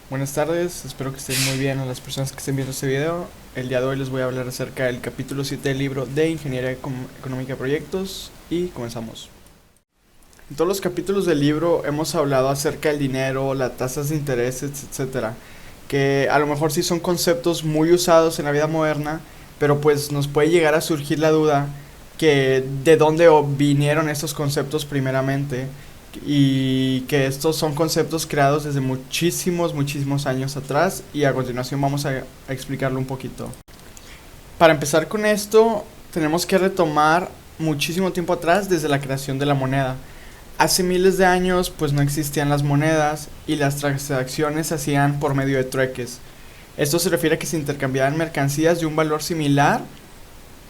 Buenas tardes, espero que estén muy bien a las personas que estén viendo este video. El día de hoy les voy a hablar acerca del capítulo 7 del libro de Ingeniería Económica de Proyectos y comenzamos. En todos los capítulos del libro hemos hablado acerca del dinero, las tasas de interés, etcétera, que a lo mejor sí son conceptos muy usados en la vida moderna, pero pues nos puede llegar a surgir la duda que de dónde vinieron estos conceptos primeramente y que estos son conceptos creados desde muchísimos años atrás y a continuación vamos a explicarlo un poquito. Para empezar con esto, tenemos que retomar muchísimo tiempo atrás desde la creación de la moneda. Hace miles de años pues no existían las monedas y las transacciones se hacían por medio de trueques. Esto se refiere a que se intercambiaban mercancías de un valor similar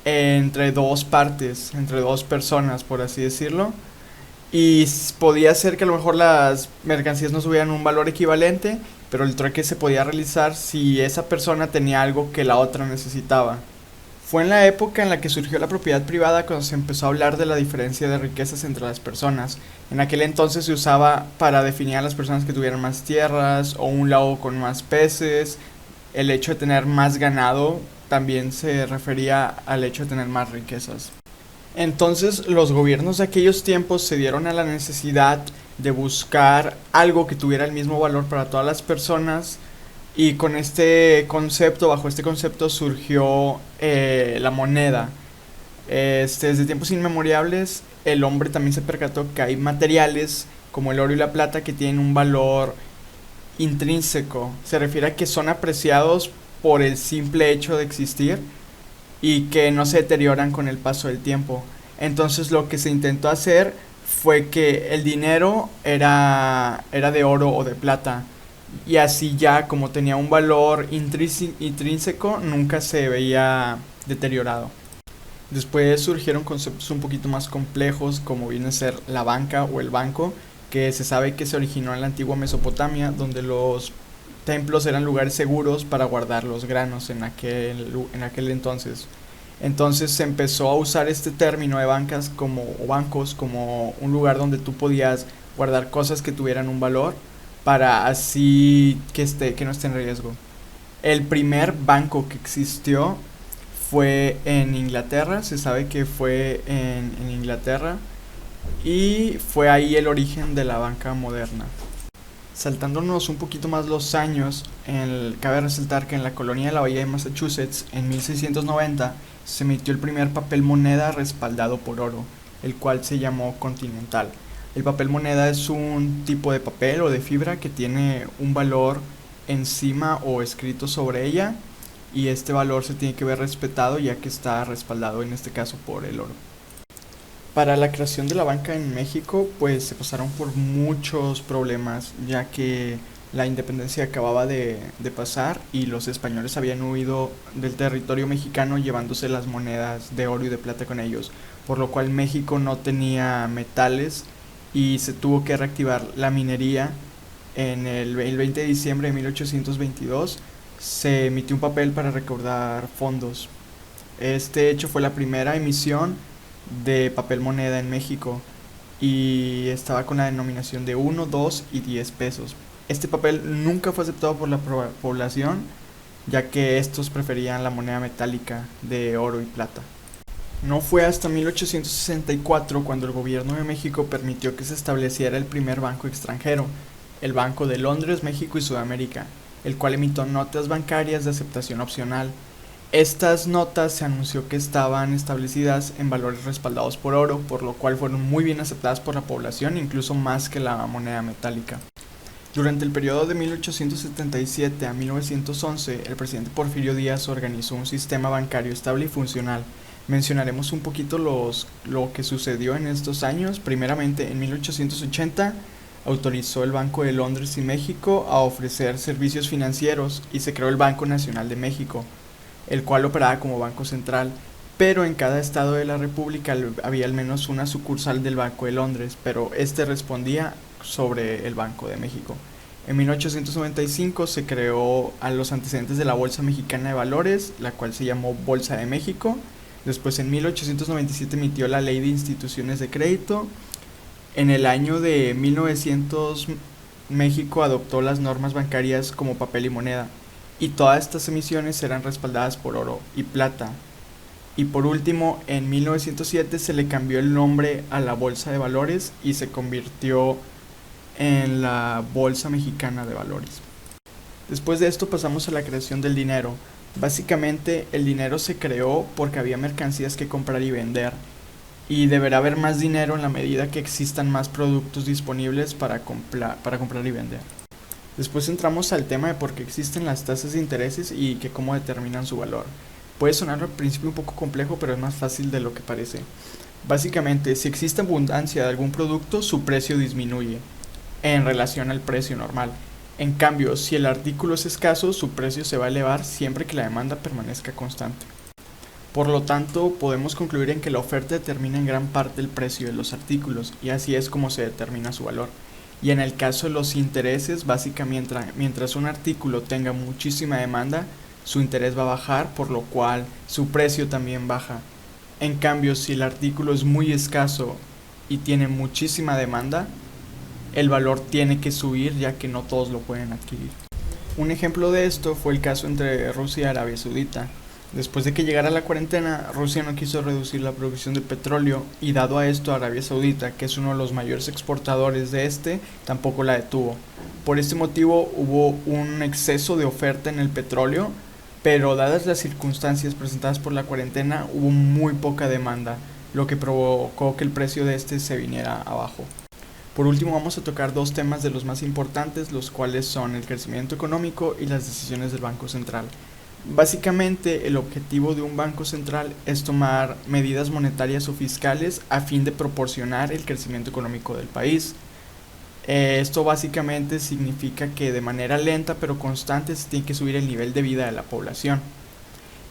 entre dos partes, entre dos personas por así decirlo. Y podía ser que a lo mejor las mercancías no tuvieran un valor equivalente, pero el trueque se podía realizar si esa persona tenía algo que la otra necesitaba. Fue en la época en la que surgió la propiedad privada cuando se empezó a hablar de la diferencia de riquezas entre las personas. En aquel entonces se usaba para definir a las personas que tuvieran más tierras o un lago con más peces. El hecho de tener más ganado también se refería al hecho de tener más riquezas. Entonces los gobiernos de aquellos tiempos se dieron a la necesidad de buscar algo que tuviera el mismo valor para todas las personas y con este concepto, bajo este concepto surgió la moneda. Desde tiempos inmemoriales el hombre también se percató que hay materiales como el oro y la plata que tienen un valor intrínseco. Se refiere a que son apreciados por el simple hecho de existir y que no se deterioran con el paso del tiempo. Entonces lo que se intentó hacer fue que el dinero era de oro o de plata y así ya como tenía un valor intrínseco nunca se veía deteriorado. Después surgieron conceptos un poquito más complejos como viene a ser la banca o el banco, que se sabe que se originó en la antigua Mesopotamia, donde los templos eran lugares seguros para guardar los granos en aquel entonces. Entonces se empezó a usar este término de bancas como, o bancos como un lugar donde tú podías guardar cosas que tuvieran un valor para así que no esté en riesgo. El primer banco que existió fue en Inglaterra, se sabe que fue en Inglaterra y fue ahí el origen de la banca moderna. Saltándonos un poquito más los años, cabe resaltar que en la colonia de la Bahía de Massachusetts, en 1690, se emitió el primer papel moneda respaldado por oro, el cual se llamó Continental. El papel moneda es un tipo de papel o de fibra que tiene un valor encima o escrito sobre ella y este valor se tiene que ver respetado ya que está respaldado en este caso por el oro. Para la creación de la banca en México, pues se pasaron por muchos problemas, ya que la independencia acababa de pasar y los españoles habían huido del territorio mexicano llevándose las monedas de oro y de plata con ellos, por lo cual México no tenía metales y se tuvo que reactivar la minería. El 20 de diciembre de 1822 se emitió un papel para recaudar fondos. Este hecho fue la primera emisión de papel moneda en México y estaba con la denominación de 1, 2 y 10 pesos. Este papel nunca fue aceptado por la población ya que estos preferían la moneda metálica de oro y plata. No fue hasta 1864 cuando el gobierno de México permitió que se estableciera el primer banco extranjero, el Banco de Londres, México y Sudamérica, el cual emitió notas bancarias de aceptación opcional. Estas notas se anunció que estaban establecidas en valores respaldados por oro, por lo cual fueron muy bien aceptadas por la población, incluso más que la moneda metálica. Durante el periodo de 1877 a 1911, el presidente Porfirio Díaz organizó un sistema bancario estable y funcional. Mencionaremos un poquito lo que sucedió en estos años. Primeramente, en 1880 autorizó el Banco de Londres y México a ofrecer servicios financieros y se creó el Banco Nacional de México, el cual operaba como banco central, pero en cada estado de la república había al menos una sucursal del Banco de Londres, pero este respondía sobre el Banco de México. En 1895 se creó a los antecedentes de la Bolsa Mexicana de Valores, la cual se llamó Bolsa de México. Después en 1897 emitió la Ley de Instituciones de Crédito. En el año de 1900 México adoptó las normas bancarias como papel y moneda, y todas estas emisiones eran respaldadas por oro y plata. Y por último, en 1907 se le cambió el nombre a la Bolsa de Valores y se convirtió en la Bolsa Mexicana de Valores. Después de esto pasamos a la creación del dinero. Básicamente el dinero se creó porque había mercancías que comprar y vender, y deberá haber más dinero en la medida que existan más productos disponibles para comprar y vender. Después entramos al tema de por qué existen las tasas de intereses y que cómo determinan su valor. Puede sonar al principio un poco complejo, pero es más fácil de lo que parece. Básicamente, si existe abundancia de algún producto, su precio disminuye en relación al precio normal. En cambio, si el artículo es escaso, su precio se va a elevar siempre que la demanda permanezca constante. Por lo tanto, podemos concluir en que la oferta determina en gran parte el precio de los artículos, y así es como se determina su valor. Y en el caso de los intereses, básicamente mientras un artículo tenga muchísima demanda, su interés va a bajar, por lo cual su precio también baja. En cambio, si el artículo es muy escaso y tiene muchísima demanda, el valor tiene que subir, ya que no todos lo pueden adquirir. Un ejemplo de esto fue el caso entre Rusia y Arabia Saudita. Después de que llegara la cuarentena, Rusia no quiso reducir la producción de petróleo, y dado a esto Arabia Saudita, que es uno de los mayores exportadores de este, tampoco la detuvo. Por este motivo hubo un exceso de oferta en el petróleo, pero dadas las circunstancias presentadas por la cuarentena, hubo muy poca demanda, lo que provocó que el precio de este se viniera abajo. Por último, vamos a tocar dos temas de los más importantes, los cuales son el crecimiento económico y las decisiones del Banco Central. Básicamente, el objetivo de un banco central es tomar medidas monetarias o fiscales a fin de proporcionar el crecimiento económico del país. Esto básicamente significa que de manera lenta pero constante se tiene que subir el nivel de vida de la población.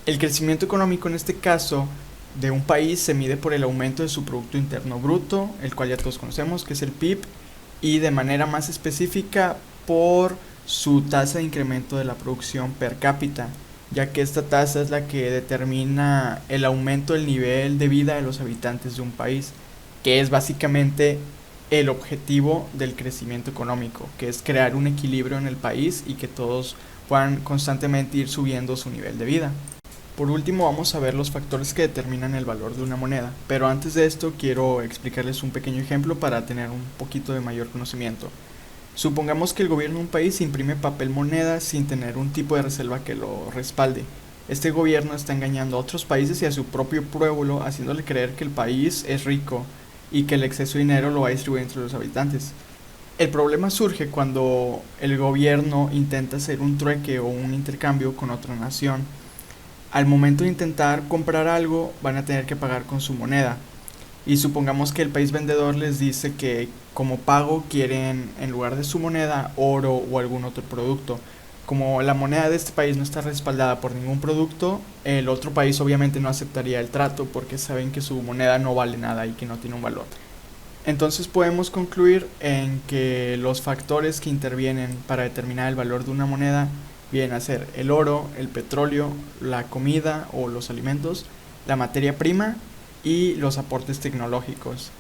El crecimiento económico en este caso de un país se mide por el aumento de su Producto Interno Bruto, el cual ya todos conocemos, que es el PIB, y de manera más específica por su tasa de incremento de la producción per cápita, ya que esta tasa es la que determina el aumento del nivel de vida de los habitantes de un país, que es básicamente el objetivo del crecimiento económico, que es crear un equilibrio en el país y que todos puedan constantemente ir subiendo su nivel de vida. Por último, vamos a ver los factores que determinan el valor de una moneda, pero antes de esto quiero explicarles un pequeño ejemplo para tener un poquito de mayor conocimiento. Supongamos que el gobierno de un país imprime papel moneda sin tener un tipo de reserva que lo respalde. Este gobierno está engañando a otros países y a su propio pueblo, haciéndole creer que el país es rico y que el exceso de dinero lo va a distribuir entre los habitantes. El problema surge cuando el gobierno intenta hacer un trueque o un intercambio con otra nación. Al momento de intentar comprar algo, van a tener que pagar con su moneda. Y supongamos que el país vendedor les dice que como pago quieren, en lugar de su moneda, oro o algún otro producto. Como la moneda de este país no está respaldada por ningún producto, el otro país obviamente no aceptaría el trato porque saben que su moneda no vale nada y que no tiene un valor. Entonces podemos concluir en que los factores que intervienen para determinar el valor de una moneda vienen a ser el oro, el petróleo, la comida o los alimentos, la materia prima y los aportes tecnológicos.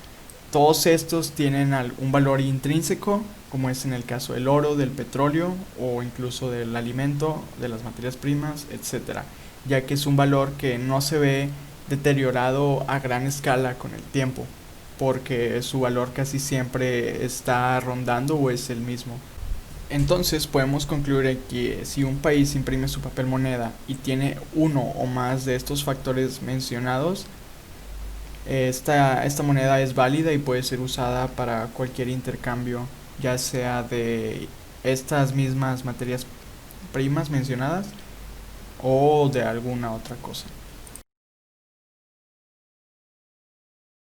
Todos estos tienen un valor intrínseco, como es en el caso del oro, del petróleo o incluso del alimento, de las materias primas, etc., ya que es un valor que no se ve deteriorado a gran escala con el tiempo, porque su valor casi siempre está rondando o es el mismo. Entonces podemos concluir que si un país imprime su papel moneda y tiene uno o más de estos factores mencionados, esta moneda es válida y puede ser usada para cualquier intercambio, ya sea de estas mismas materias primas mencionadas o de alguna otra cosa.